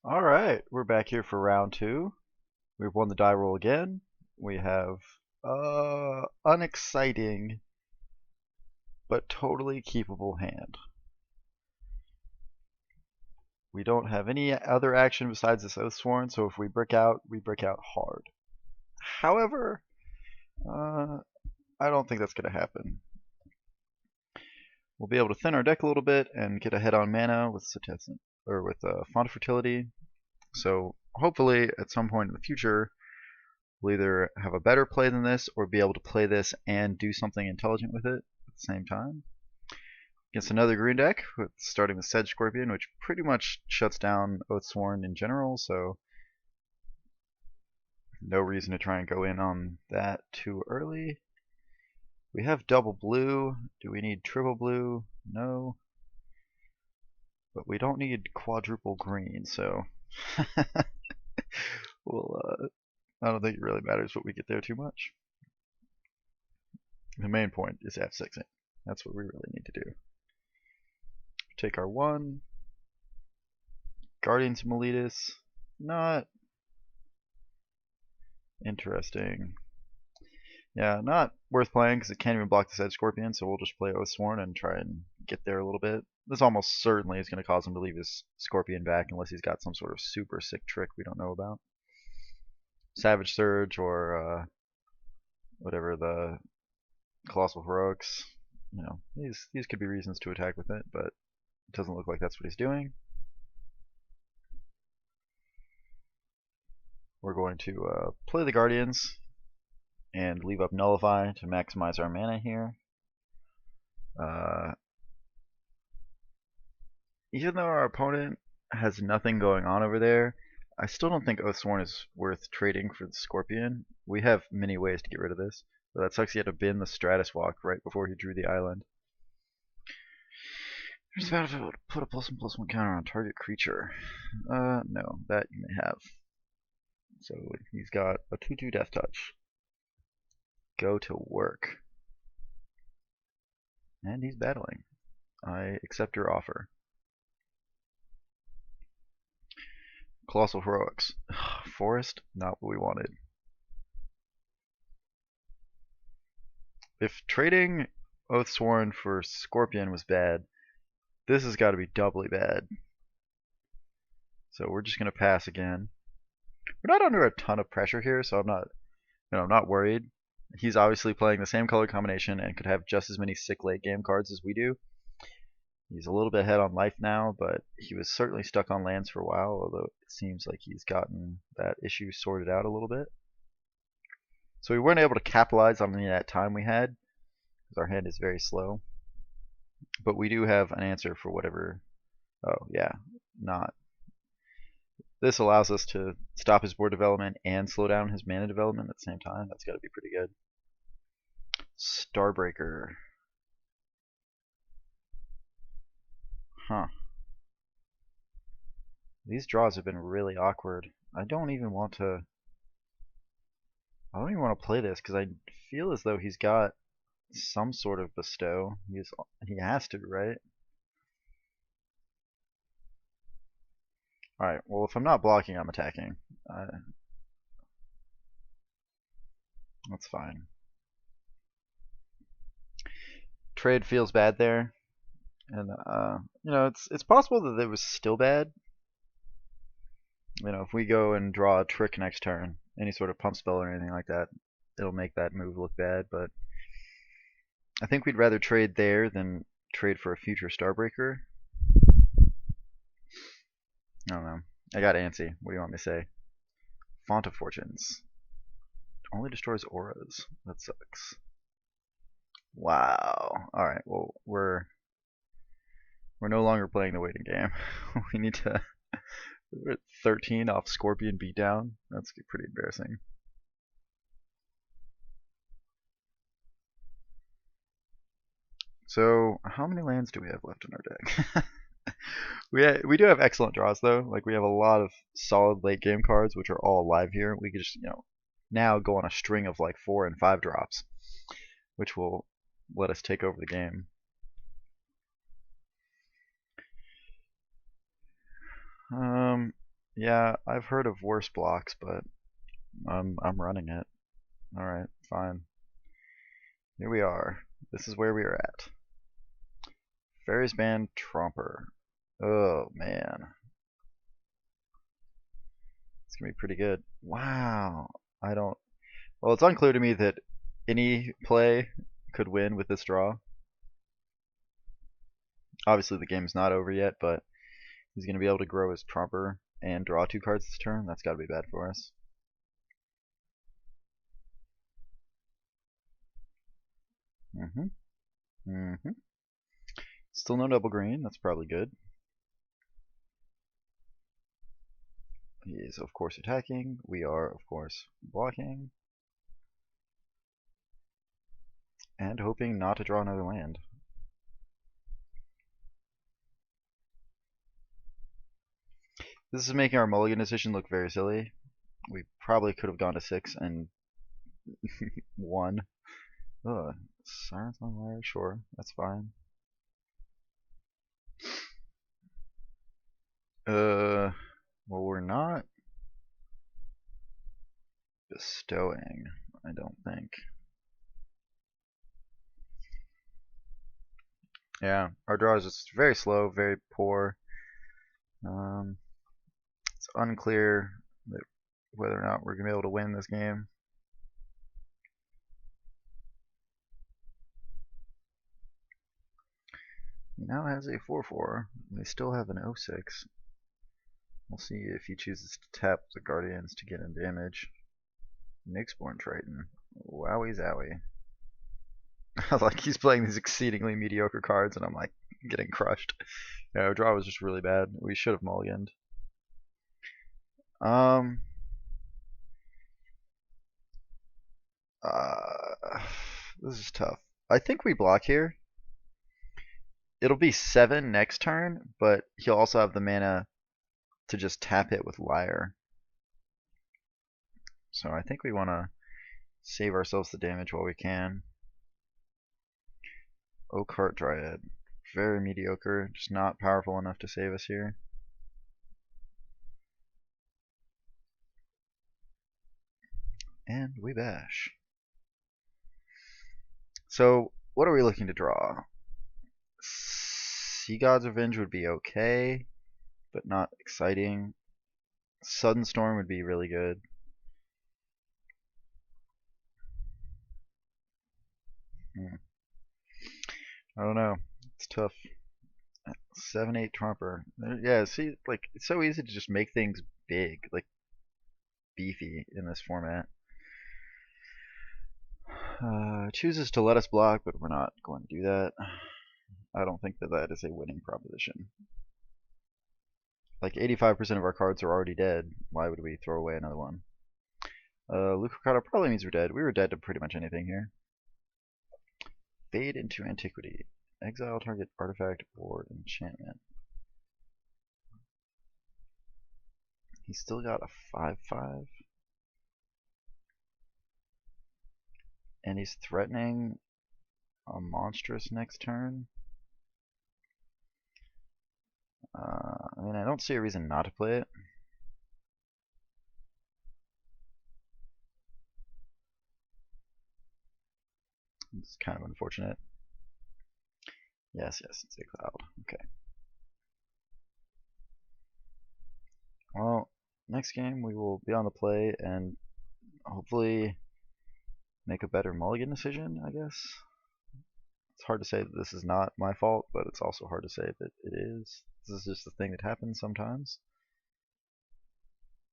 All right, we're back here for round two. We've won the die roll again. We have unexciting but totally keepable hand. We don't have any other action besides this Oathsworn, so if we brick out, we brick out hard. However, uh, I don't think that's going to happen. We'll be able to thin our deck a little bit and get ahead on mana with Font of Fertility. So hopefully, at some point in the future, we'll either have a better play than this or be able to play this and do something intelligent with it at the same time. Against another green deck, starting with Sedge Scorpion, which pretty much shuts down Oathsworn in general, so no reason to try and go in on that too early. We have double blue. Do we need triple blue? No. But we don't need quadruple green, so we'll, I don't think it really matters what we get there too much. The main point is F6ing. That's what we really need to do. Take our one. Guardians of Meletus. Not interesting. Yeah, not worth playing because it can't even block the Sedge Scorpion, so we'll just play Oathsworn and try and get there a little bit. This almost certainly is going to cause him to leave his Scorpion back unless he's got some sort of super sick trick we don't know about. Savage Surge or whatever the Colossal Heroics. You know, these could be reasons to attack with it, but it doesn't look like that's what he's doing. We're going to play the Guardians and leave up Nullify to maximize our mana here. Even though our opponent has nothing going on over there, I still don't think Oathsworn is worth trading for the Scorpion. We have many ways to get rid of this, but that sucks he had to bin the Stratus Walk right before he drew the island. There's about to put a +1/+1 counter on target creature. No, that you may have. So he's got a 2/2 Death Touch. Go to work. And he's battling. I accept your offer. Colossal Heroics. Forest, not what we wanted. If trading Oathsworn for Scorpion was bad, this has got to be doubly bad. So we're just going to pass again. We're not under a ton of pressure here, so I'm not worried. He's obviously playing the same color combination and could have just as many sick late game cards as we do. He's a little bit ahead on life now, but he was certainly stuck on lands for a while, although it seems like he's gotten that issue sorted out a little bit. So we weren't able to capitalize on any of that time we had, because our hand is very slow. But we do have an answer for whatever. Oh, yeah, not. This allows us to stop his board development and slow down his mana development at the same time. That's got to be pretty good. Starbreaker. Huh. These draws have been really awkward. I don't even want to play this because I feel as though he's got some sort of bestow. He has to, right? Alright, well if I'm not blocking, I'm attacking. That's fine. Trade feels bad there. And you know, it's possible that it was still bad. You know, if we go and draw a trick next turn, any sort of pump spell or anything like that, it'll make that move look bad, but I think we'd rather trade there than trade for a future Starbreaker. I don't know. I got antsy. What do you want me to say? Font of Fortunes. Only destroys auras. That sucks. Wow. Alright, well, we're no longer playing the waiting game. We need to... We're at 13 off Scorpion beatdown. That's pretty embarrassing. So, how many lands do we have left in our deck? We do have excellent draws though. Like we have a lot of solid late game cards which are all alive here. We could just, you know, now go on a string of like 4 and 5 drops, which will let us take over the game. Yeah, I've heard of worse blocks, but I'm running it. Alright, fine. Here we are. This is where we are at. Fairies Band Tromper. Oh man. It's gonna be pretty good. Wow. I don't Well, it's unclear to me that any play could win with this draw. Obviously the game's not over yet, but he's gonna be able to grow his Tromper and draw 2 cards this turn. That's gotta be bad for us. Still no double green, that's probably good. He is, of course, attacking. We are, of course, blocking. And hoping not to draw another land. This is making our mulligan decision look very silly. We probably could have gone to 6 and won. Ugh, Sirens on Wire, sure, that's fine. Well, we're not bestowing, I don't think. Yeah, our draw is just very slow, very poor. It's unclear whether or not we're gonna be able to win this game. He now has a 4/4. We still have an 0/6. We'll see if he chooses to tap the Guardians to get in damage. Nyxborn Triton. Wowie zowie. Like he's playing these exceedingly mediocre cards and I'm like getting crushed. Yeah, our draw was just really bad. We should have mulliganed. This is tough. I think we block here. It'll be 7 next turn, but he'll also have the mana to just tap it with Lyre. So I think we want to save ourselves the damage while we can. Oakheart Dryad. Very mediocre, just not powerful enough to save us here. And we bash. So, what are we looking to draw? Sea God's Revenge would be okay, but not exciting. Sudden Storm would be really good. I don't know. It's tough. 7/8 Tromper. Yeah, see, like it's so easy to just make things big, like beefy in this format. Chooses to let us block, but we're not going to do that. I don't think that that is a winning proposition. Like 85% of our cards are already dead. Why would we throw away another one? Lucacata probably means we're dead. We were dead to pretty much anything here. Fade into Antiquity. Exile target artifact or enchantment. He's still got a 5/5. And he's threatening a monstrous next turn. I mean, I don't see a reason not to play it. It's kind of unfortunate. Yes, it's a cloud. Okay. Well, next game we will be on the play and hopefully make a better mulligan decision, I guess. It's hard to say that this is not my fault, but it's also hard to say that it is. This is just the thing that happens sometimes.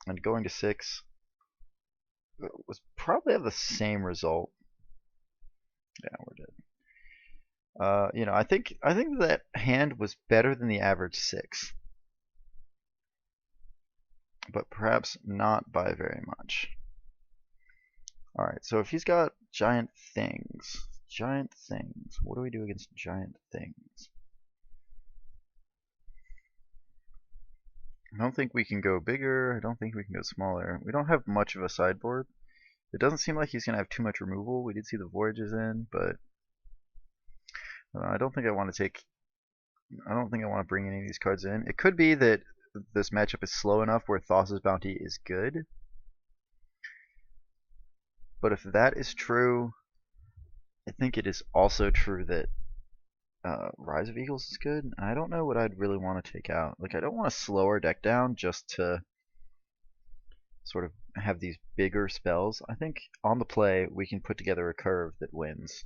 And going to 6 was probably have the same result. Yeah, we're dead. You know, I think that hand was better than the average 6, but perhaps not by very much. All right, so if he's got giant things, what do we do against giant things? I don't think we can go bigger. I don't think we can go smaller. We don't have much of a sideboard. It doesn't seem like he's going to have too much removal. We did see the Voyages in, but I don't think I want to take. I don't think I want to bring any of these cards in. It could be that this matchup is slow enough where Thassa's Bounty is good. But if that is true, I think it is also true that Rise of Eagles is good. I don't know what I'd really want to take out. Like, I don't want to slow our deck down just to sort of have these bigger spells. I think on the play we can put together a curve that wins.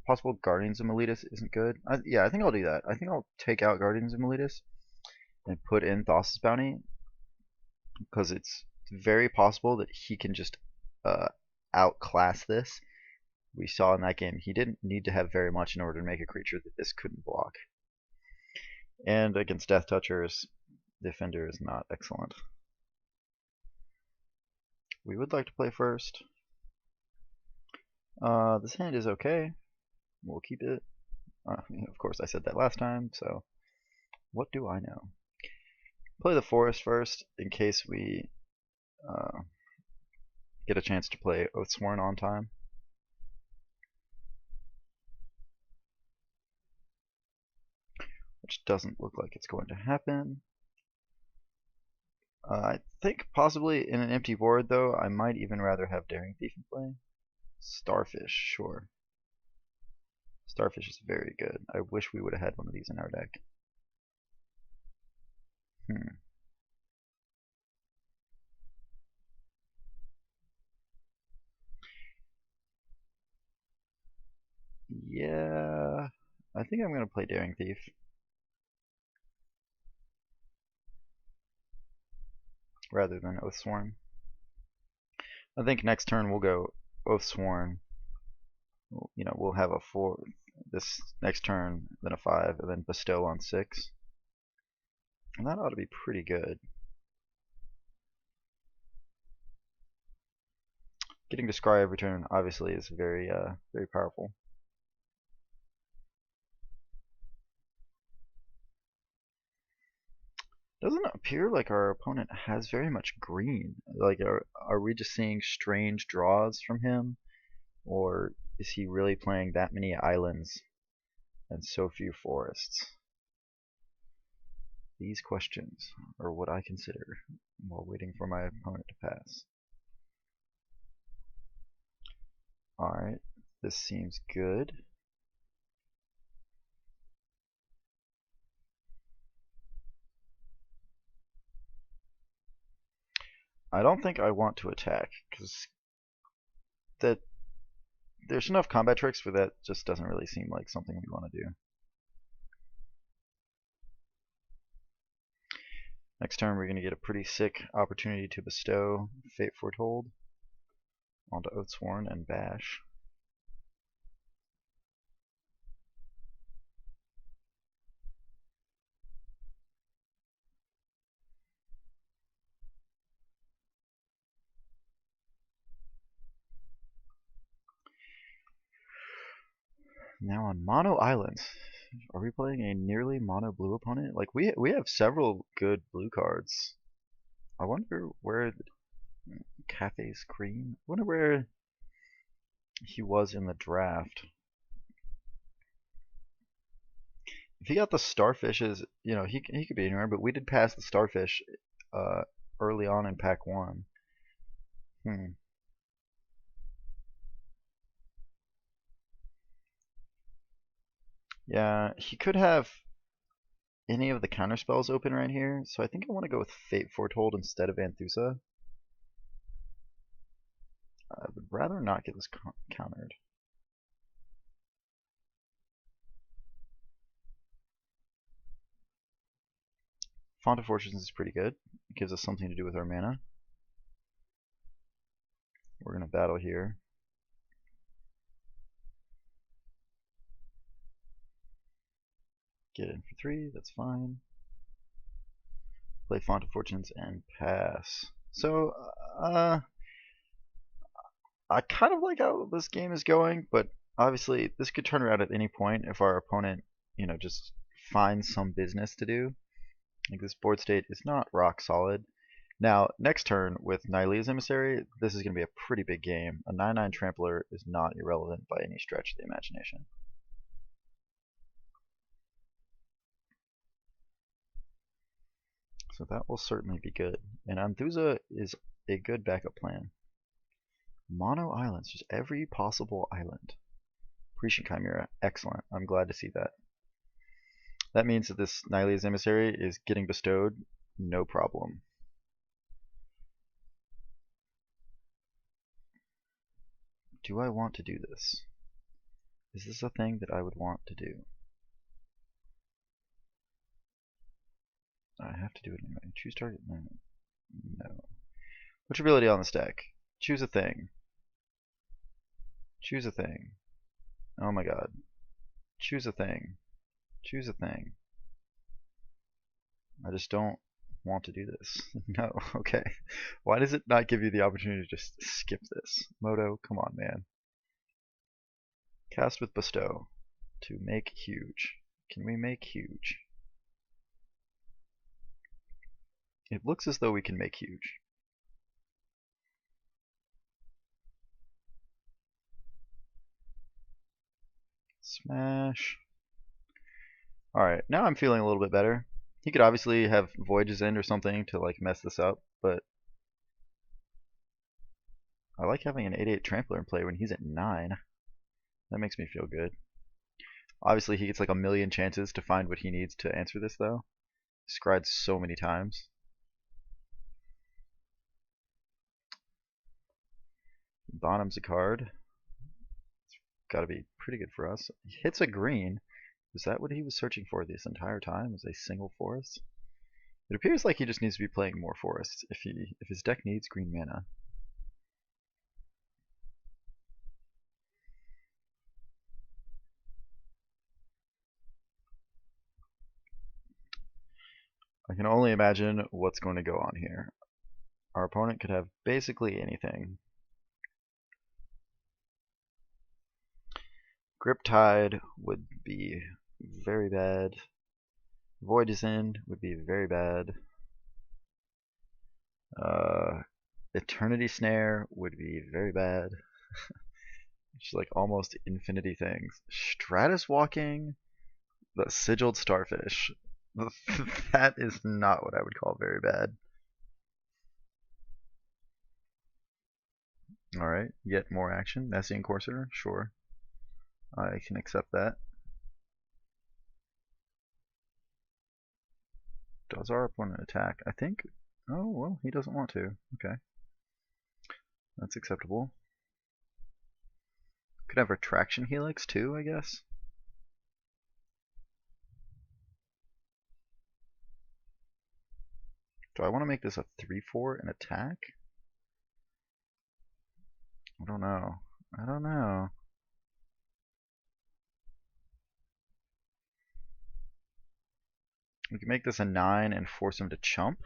Possible Guardians of Miletus isn't good. Yeah, I think I'll do that. I think I'll take out Guardians of Miletus and put in Thassa's Bounty, because it's very possible that he can just outclass this. We saw in that game he didn't need to have very much in order to make a creature that this couldn't block. And against Death Touchers, Defender is not excellent. We would like to play first. This hand is okay. We'll keep it. Of course, I said that last time, so what do I know? Play the forest first in case we get a chance to play Oathsworn on time. Which doesn't look like it's going to happen. I think possibly in an empty board, though, I might even rather have Daring Thief in play. Starfish, sure. Starfish is very good. I wish we would have had one of these in our deck. Yeah, I think I'm going to play Daring Thief. Rather than Oathsworn. I think next turn we'll go Oathsworn. You know, we'll have a 4 this next turn, then a 5, and then Bestow on 6. And that ought to be pretty good. Getting to scry every turn obviously is very very powerful. Doesn't appear like our opponent has very much green. Like, are we just seeing strange draws from him? Or is he really playing that many islands and so few forests? These questions are what I consider while waiting for my opponent to pass. Alright, this seems good. I don't think I want to attack, because there's enough combat tricks where that just doesn't really seem like something we want to do. Next turn we're going to get a pretty sick opportunity to bestow Fate Foretold onto Oathsworn and Bash. Now on mono islands. Are we playing a nearly mono blue opponent? Like, we have several good blue cards. I wonder where Cafe's Cream? I wonder where he was in the draft. If he got the Starfishes, you know, he could be anywhere, but we did pass the Starfish early on in pack 1. Yeah, he could have any of the counter spells open right here, so I think I want to go with Fate Foretold instead of Anthusa. I would rather not get this countered. Font of Fortunes is pretty good. It gives us something to do with our mana. We're going to battle here. Get in for 3, that's fine. Play Font of Fortunes and pass. So, I kind of like how this game is going, but obviously this could turn around at any point if our opponent, you know, just finds some business to do. Like, this board state is not rock solid. Now, next turn with Nylea's Emissary, this is going to be a pretty big game. A 9/9 Trampler is not irrelevant by any stretch of the imagination. So that will certainly be good. And Anthusa is a good backup plan. Mono islands, just every possible island. Prescient Chimera, excellent. I'm glad to see that. That means that this Nylea's Emissary is getting bestowed, no problem. Do I want to do this? Is this a thing that I would want to do? I have to do it anyway. Choose target? No. What's your ability on this deck? Choose a thing. Choose a thing. Oh my god. Choose a thing. Choose a thing. I just don't want to do this. No, okay. Why does it not give you the opportunity to just skip this? Moto, come on, man. Cast with Bestow. To make huge. Can we make huge? It looks as though we can make huge. Smash. Alright, now I'm feeling a little bit better. He could obviously have Voyage's End or something to like mess this up, but I like having an 8/8 Trampler in play when he's at 9. That makes me feel good. Obviously he gets like a million chances to find what he needs to answer this though. Scryed so many times. Bottom's a card. It's gotta be pretty good for us. He hits a green. Is that what he was searching for this entire time? Was a single forest? It appears like he just needs to be playing more forests if his deck needs green mana. I can only imagine what's going to go on here. Our opponent could have basically anything. Griptide would be very bad. Voyage's End would be very bad. Eternity Snare would be very bad. It's like almost infinity things. Stratus Walking, the Sigiled Starfish. That is not what I would call very bad. Alright, yet more action. Messian Courser, sure. I can accept that. Does our opponent attack? I think. Oh, well, he doesn't want to. Okay. That's acceptable. Could have Retraction Helix too, I guess. Do I want to make this a 3/4 and attack? I don't know. I don't know. We can make this a 9 and force him to chump.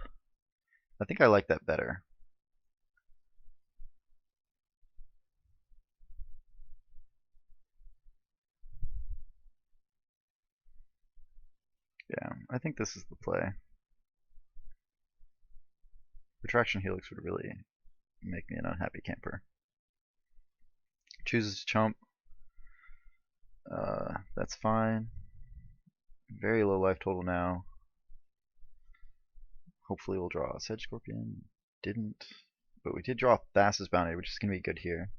I think I like that better. Yeah, I think this is the play. Retraction Helix would really make me an unhappy camper. Chooses to chump. That's fine. Very low life total now. Hopefully we'll draw a Sedge Scorpion. Didn't. But we did draw Thassa's Bounty, which is going to be good here.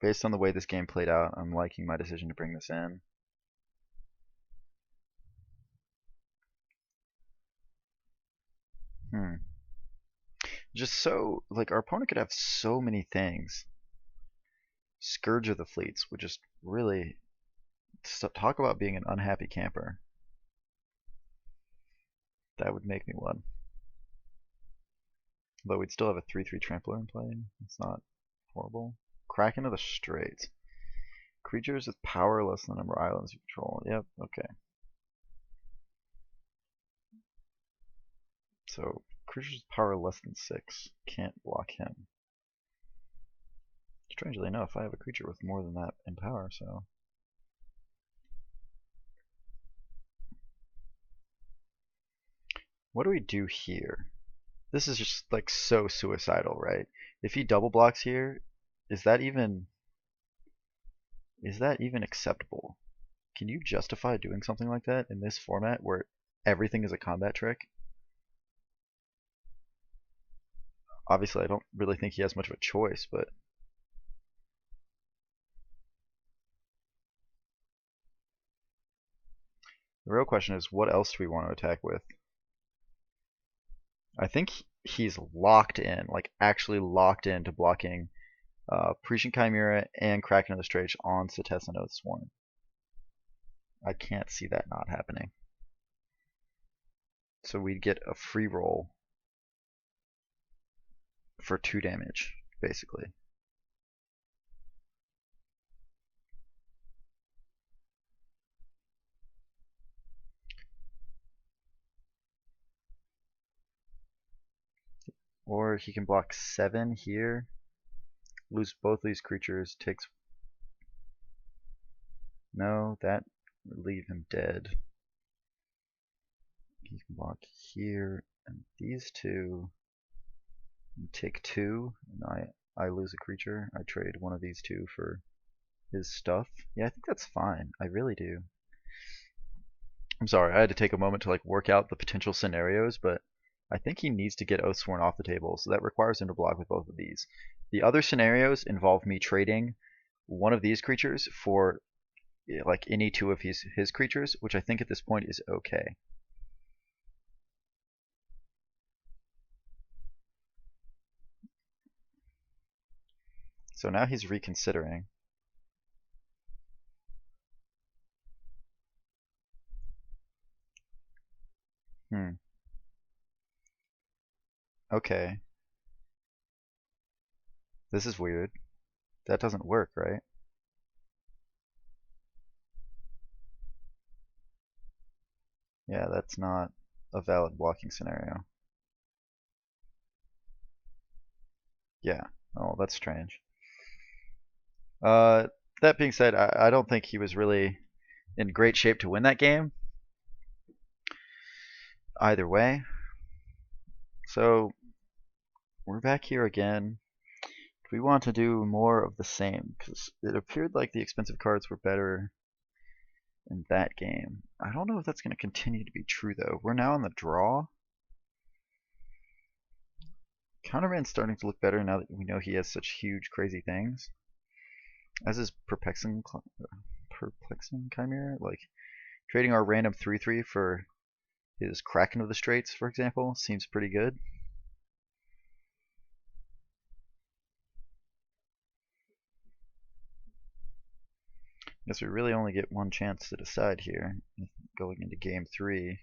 Based on the way this game played out, I'm liking my decision to bring this in. Just so, like, our opponent could have so many things. Scourge of the Fleets would just really talk about being an unhappy camper. That would make me one. Though we'd still have a 3/3 Trampler in play. It's not horrible. Kraken of the Straits. Creatures with power less than the number of islands you control. Yep, okay. So, creatures with power less than 6 can't block him. Strangely enough, I have a creature with more than that in power, so. What do we do here? This is just like so suicidal, right? If he double blocks here, is that even acceptable? Can you justify doing something like that in this format where everything is a combat trick. Obviously, I don't really think he has much of a choice, but the real question is, what else do we want to attack with? I think he's locked in, like actually locked into blocking Prescient Chimera and Kraken of the Straits on Setessan Oathsworn. I can't see that not happening. So we'd get a free roll for 2 damage, basically. Or he can block 7 here, lose both these creatures, takes... No, that would leave him dead. He can block here, and these 2 take 2, and I lose a creature. I trade one of these 2 for his stuff. Yeah, I think that's fine. I really do. I'm sorry, I had to take a moment to like work out the potential scenarios, but I think he needs to get Oathsworn off the table, so that requires him to block with both of these. The other scenarios involve me trading one of these creatures for like any 2 of his creatures, which I think at this point is okay. So now he's reconsidering. Okay. This is weird. That doesn't work, right? Yeah, that's not a valid blocking scenario. Yeah. Oh, that's strange. That being said, I don't think he was really in great shape to win that game. Either way. So we're back here again. Do we want to do more of the same? Because it appeared like the expensive cards were better in that game. I don't know if that's going to continue to be true, though. We're now in the draw. Counterman's starting to look better now that we know he has such huge, crazy things. As is Perplexing Chimera. Like, trading our random 3/3 for his Kraken of the Straits, for example, seems pretty good. Guess we really only get one chance to decide here, going into game 3.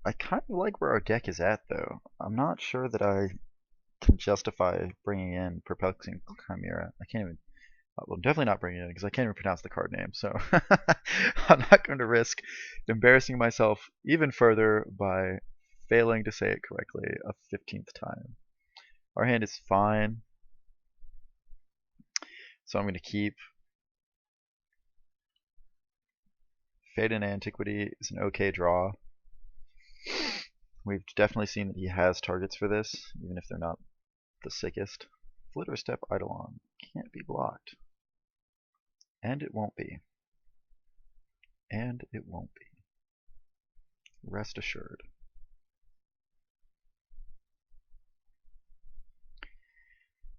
I kind of like where our deck is at, though. I'm not sure that I can justify bringing in Perplexing Chimera. I can't even... Well, I'm definitely not bringing it in because I can't even pronounce the card name, so I'm not going to risk embarrassing myself even further by failing to say it correctly a 15th time. Our hand is fine, so I'm going to keep. Fade in Antiquity is an okay draw. We've definitely seen that he has targets for this, even if they're not the sickest. Flitter Step Eidolon can't be blocked. And it won't be. And it won't be. Rest assured.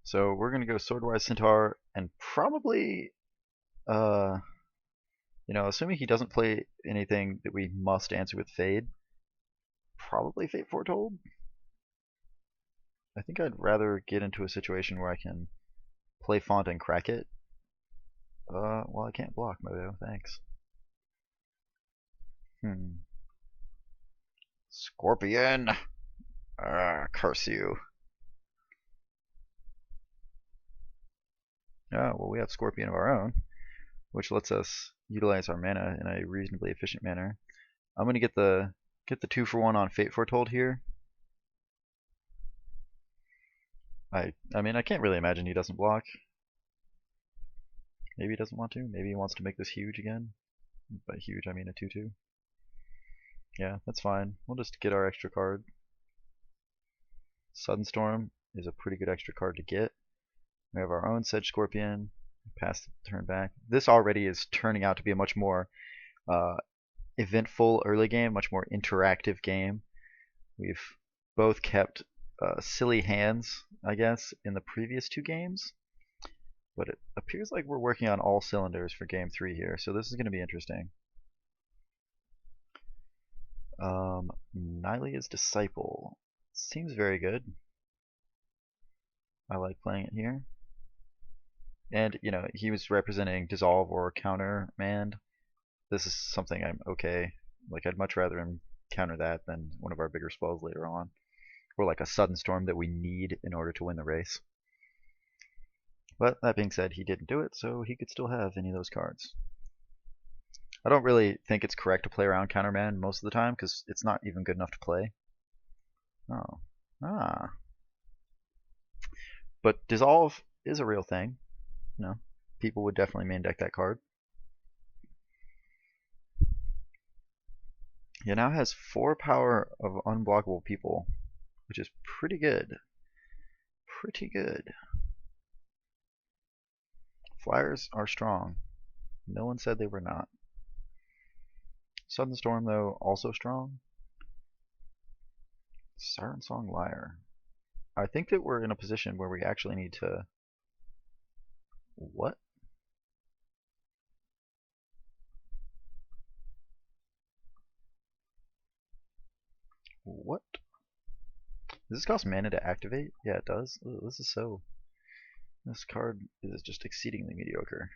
So we're going to go Swordwise Centaur and probably, assuming he doesn't play anything that we must answer with Fade, probably Fate Foretold. I think I'd rather get into a situation where I can play Font and crack it. Well, I can't block, MtGO, thanks. Scorpion! Curse you. Oh, well, we have Scorpion of our own, which lets us utilize our mana in a reasonably efficient manner. I'm going to get the 2-for-1 on Fate Foretold here. I mean, I can't really imagine he doesn't block. Maybe he doesn't want to. Maybe he wants to make this huge again. By huge, I mean a 2/2. Yeah, that's fine. We'll just get our extra card. Sudden Storm is a pretty good extra card to get. We have our own Sedge Scorpion. Pass the turn back. This already is turning out to be a much more eventful early game, much more interactive game. We've both kept silly hands, I guess, in the previous two games, but it appears like we're working on all cylinders for game 3 here, so this is going to be interesting. Nylea's Disciple seems very good. I like playing it here. And, you know, he was representing Dissolve or Countermand. This is something I'm okay. Like, I'd much rather him counter that than one of our bigger spells later on. Or like a Sudden Storm that we need in order to win the race. But that being said, he didn't do it, so he could still have any of those cards. I don't really think it's correct to play around Countermand most of the time, because it's not even good enough to play. Oh. Ah. But Dissolve is a real thing. You know, people would definitely main deck that card. He now has 4 power of unblockable people, which is pretty good. Pretty good. Flyers are strong. No one said they were not. Sudden Storm, though, also strong. Siren Song Lyre. I think that we're in a position where we actually need to... What? What? Does this cost mana to activate? Yeah, it does. Ooh, this is so... This card is just exceedingly mediocre.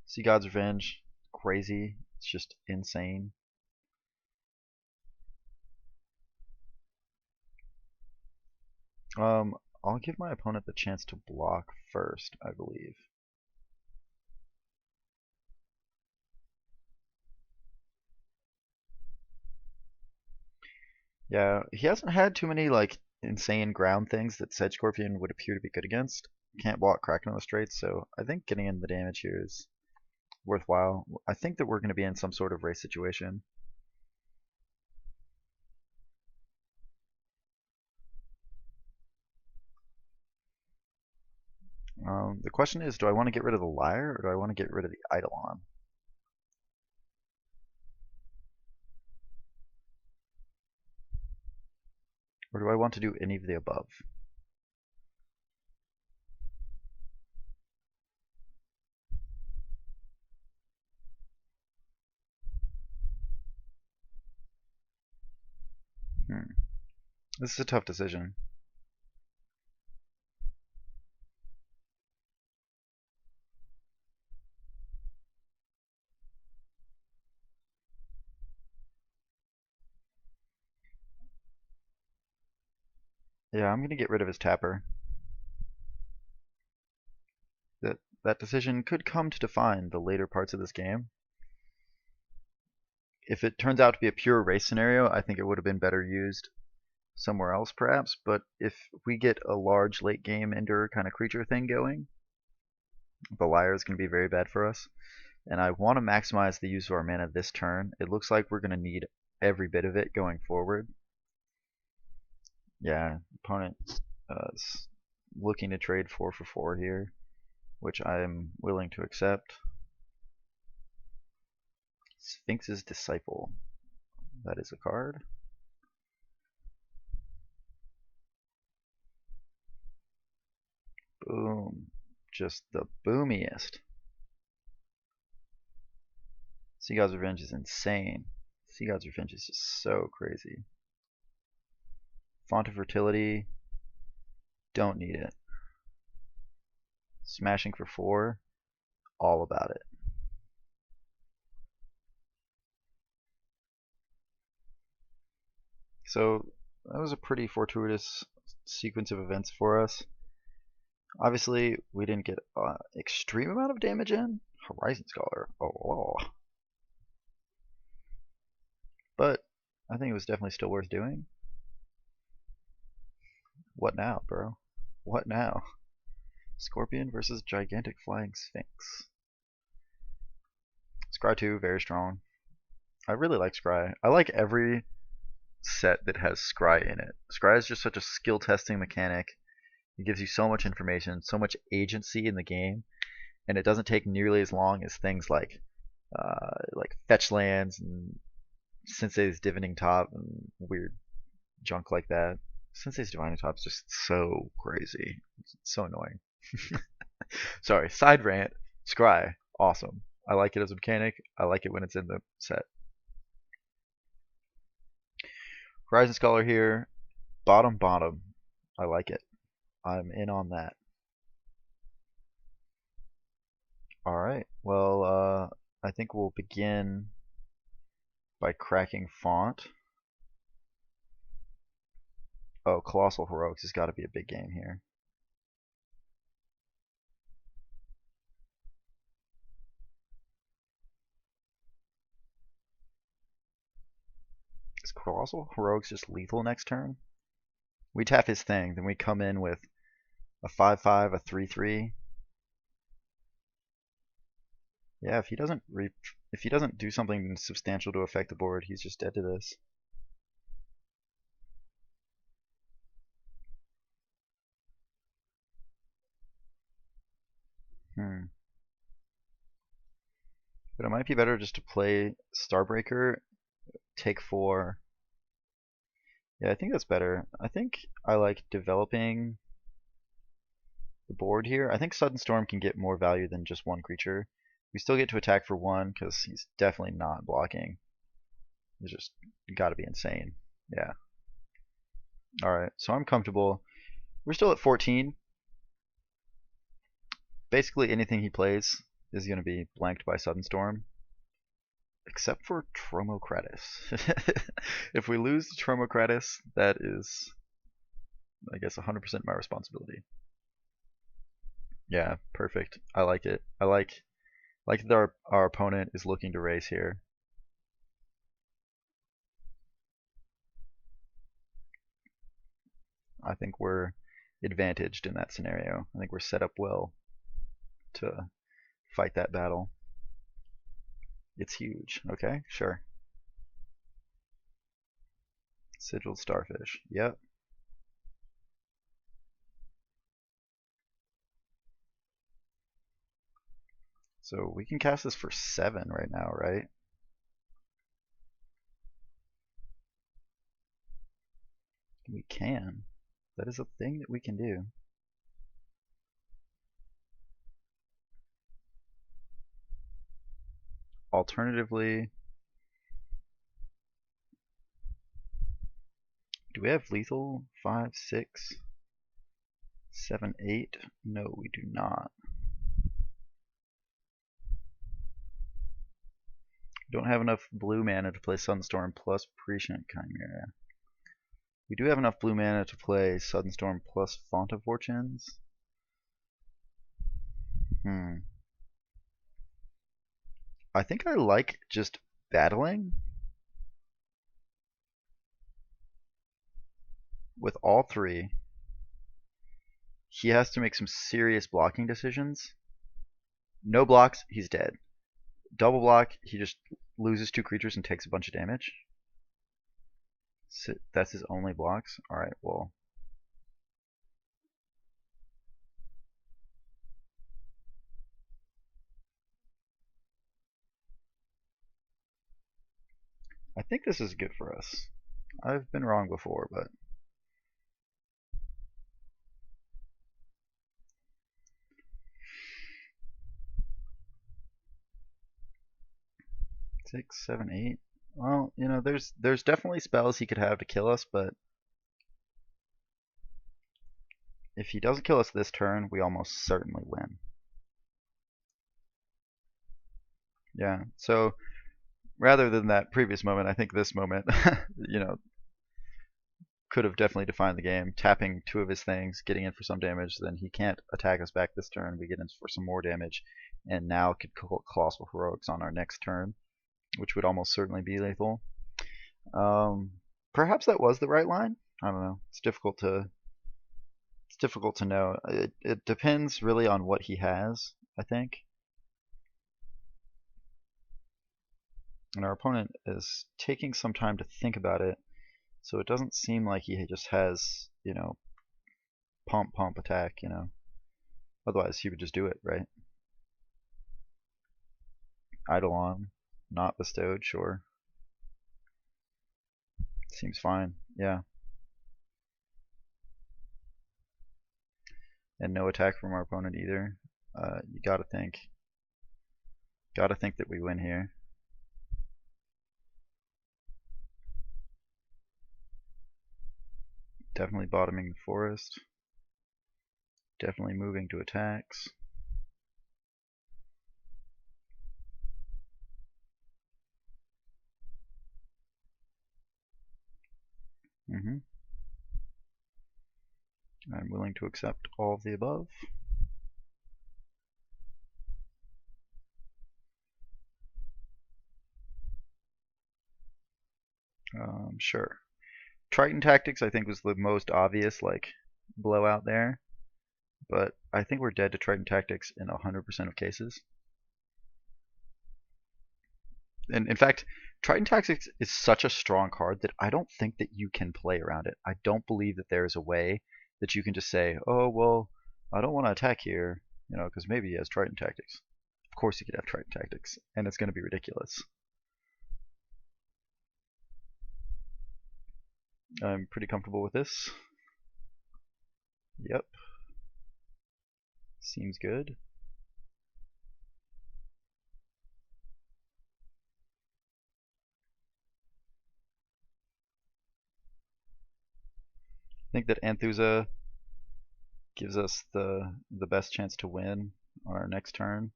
Sea God's Revenge. Crazy. It's just insane. I'll give my opponent the chance to block first, I believe. Yeah, he hasn't had too many like insane ground things that Sedge Scorpion would appear to be good against. Can't block Kraken on the straight, so I think getting in the damage here is worthwhile. I think that we're going to be in some sort of race situation. The question is, do I want to get rid of the Lyre, or do I want to get rid of the Eidolon? Or do I want to do any of the above? This is a tough decision. Yeah, I'm going to get rid of his Tapper. That decision could come to define the later parts of this game. If it turns out to be a pure race scenario, I think it would have been better used somewhere else perhaps, but if we get a large late game ender kind of creature thing going, the Lyre is going to be very bad for us. And I want to maximize the use of our mana this turn. It looks like we're going to need every bit of it going forward. Yeah, opponent is looking to trade 4 for 4 here, which I am willing to accept. Sphinx's Disciple. That is a card. Boom. Just the boomiest. Sea God's Revenge is insane. Sea God's Revenge is just so crazy. Font of Fertility. Don't need it. Smashing for 4. All about it. So that was a pretty fortuitous sequence of events for us. Obviously, we didn't get an extreme amount of damage in. Horizon Scholar. Oh. But I think it was definitely still worth doing. What now, bro? What now? Scorpion versus Gigantic Flying Sphinx. Scry 2, very strong. I really like Scry. I like every set that has Scry in it. Scry is just such a skill testing mechanic. It gives you so much information, so much agency in the game, and it doesn't take nearly as long as things like like fetch lands and Sensei's Divining Top and weird junk like that. Sensei's Divining Top is just so crazy. It's so annoying. Sorry, side rant. Scry, awesome. I like it as a mechanic. I like it when it's in the set. Horizon Scholar here. Bottom, bottom. I like it. I'm in on that. Alright, well, I think we'll begin by cracking font. Oh, Colossal Heroics has got to be a big game here. Is Colossal Heroics just lethal next turn? We tap his thing, then we come in with a 5/5, a 3/3. Yeah, if he doesn't do something substantial to affect the board, he's just dead to this. But it might be better just to play Starbreaker, take 4. Yeah, I think that's better. I think I like developing the board here. I think Sudden Storm can get more value than just one creature. We still get to attack for 1 because he's definitely not blocking. It's just got to be insane. Yeah. Alright, so I'm comfortable. We're still at 14. Basically anything he plays is going to be blanked by Sudden Storm. Except for Tromokratis. If we lose to Tromokratis, that is, I guess, 100% my responsibility. Yeah, perfect. I like it. I like that our opponent is looking to race here. I think we're advantaged in that scenario. I think we're set up well to fight that battle. It's huge. Okay, sure. Sigiled Starfish. Yep. So we can cast this for 7 right now, right? We can. That is a thing that we can do. Alternatively, do we have lethal? 5, 6, 7, 8? No, we do not. Don't have enough blue mana to play Sunstorm plus Prescient Chimera. We do have enough blue mana to play Sunstorm plus Font of Fortunes. I think I like just battling with all 3. He has to make some serious blocking decisions. No blocks, he's dead. Double block, he just loses 2 creatures and takes a bunch of damage. So that's his only blocks? Alright, well. I think this is good for us. I've been wrong before, but 6, 7, 8. Well, you know, there's definitely spells he could have to kill us, but if he doesn't kill us this turn, we almost certainly win. Yeah, so rather than that previous moment, I think this moment, you know, could have definitely defined the game. Tapping 2 of his things, getting in for some damage, then he can't attack us back this turn. We get in for some more damage, and now could Colossal Heroics on our next turn, which would almost certainly be lethal. Perhaps that was the right line. I don't know. It's difficult to know. It depends really on what he has, I think. And our opponent is taking some time to think about it, so it doesn't seem like he just has, you know, pump attack, you know. Otherwise he would just do it, right? Eidolon. not bestowed, sure. Seems fine, yeah. And no attack from our opponent either. You gotta think that we win here. Definitely bottoming the forest. Definitely moving to attacks. I'm willing to accept all of the above. Sure. Triton Tactics I think was the most obvious like blowout there, but I think we're dead to Triton Tactics in 100% of cases. And in fact, Triton Tactics is such a strong card that I don't think that you can play around it. I don't believe that there is a way that you can just say, oh, well, I don't want to attack here, because maybe he has Triton Tactics. Of course he could have Triton Tactics, and it's going to be ridiculous. I'm pretty comfortable with this. Yep. Seems good. I think that Anthusa gives us the best chance to win on our next turn.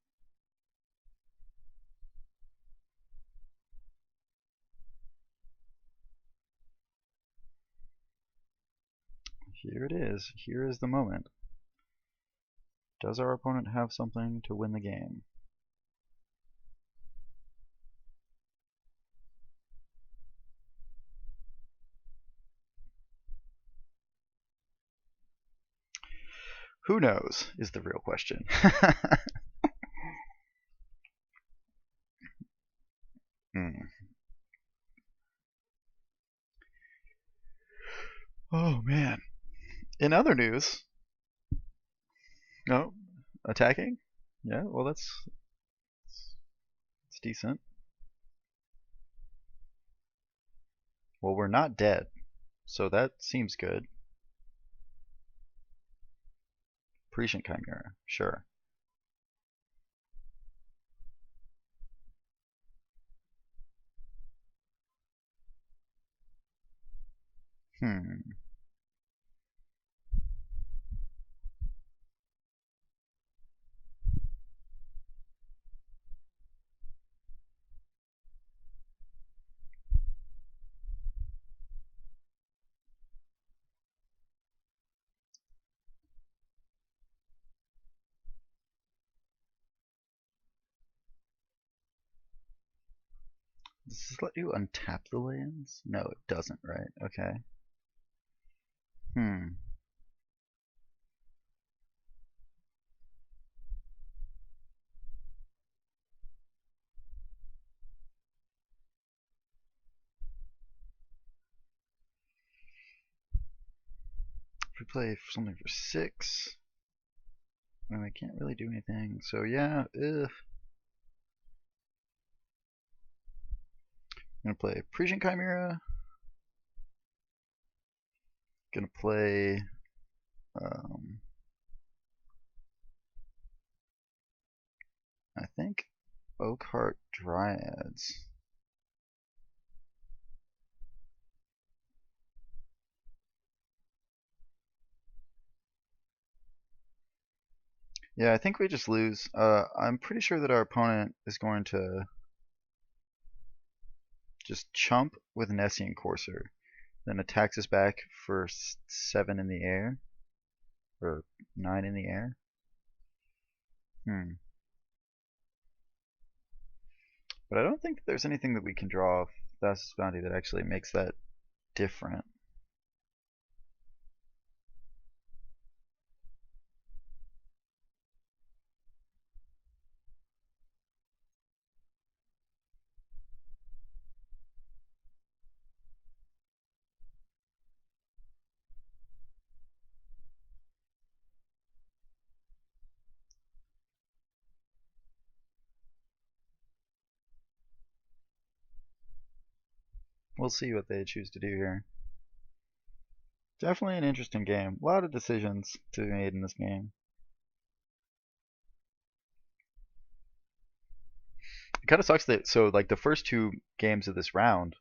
Here it is. Here is the moment. Does our opponent have something to win the game? Who knows is the real question. Oh man. In other news, no, attacking? Yeah, well that's decent. Well, we're not dead, so that seems good. Prescient Chimera, sure. Hmm. Does this let you untap the lands? No, it doesn't, right? Okay. Hmm. If we play something for 6, then I can't really do anything. So yeah, ugh. I'm gonna play Prescient Chimera. Gonna play I think Oakheart Dryads. Yeah, I think we just lose. I'm pretty sure that our opponent is going to just chump with Nessian Courser, then attacks us back for 7 in the air, or 9 in the air. But I don't think there's anything that we can draw off Thassa's Bounty that actually makes that different. We'll see what they choose to do here. Definitely an interesting game. A lot of decisions to be made in this game. It kind of sucks that like the first two games of this round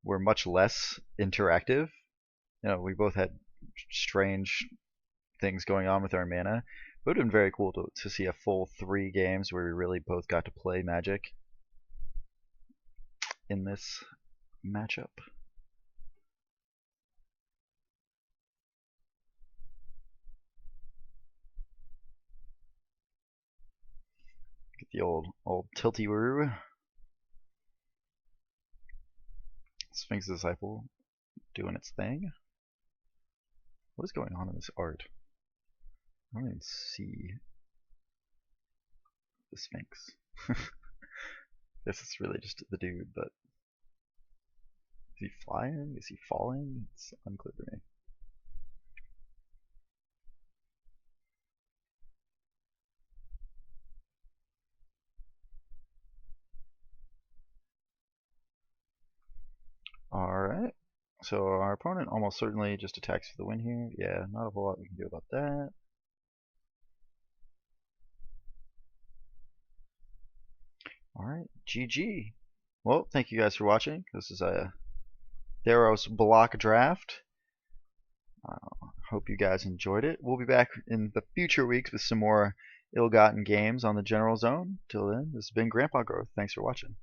were much less interactive. We both had strange things going on with our mana. It would have been very cool to see a full 3 games where we really both got to play Magic in this matchup. Get the old tilty-woo. Sphinx Disciple doing its thing. What is going on in this art? I don't even see the Sphinx. Guess it's really just the dude, but is he flying? Is he falling? It's unclear to me. Alright. So our opponent almost certainly just attacks for the win here. Yeah, not a whole lot we can do about that. Alright, GG. Well, thank you guys for watching. This is a Theros Block draft. Hope you guys enjoyed it. We'll be back in the future weeks with some more ill-gotten games on the General Zone. Till then, this has been Grandpa Growth. Thanks for watching.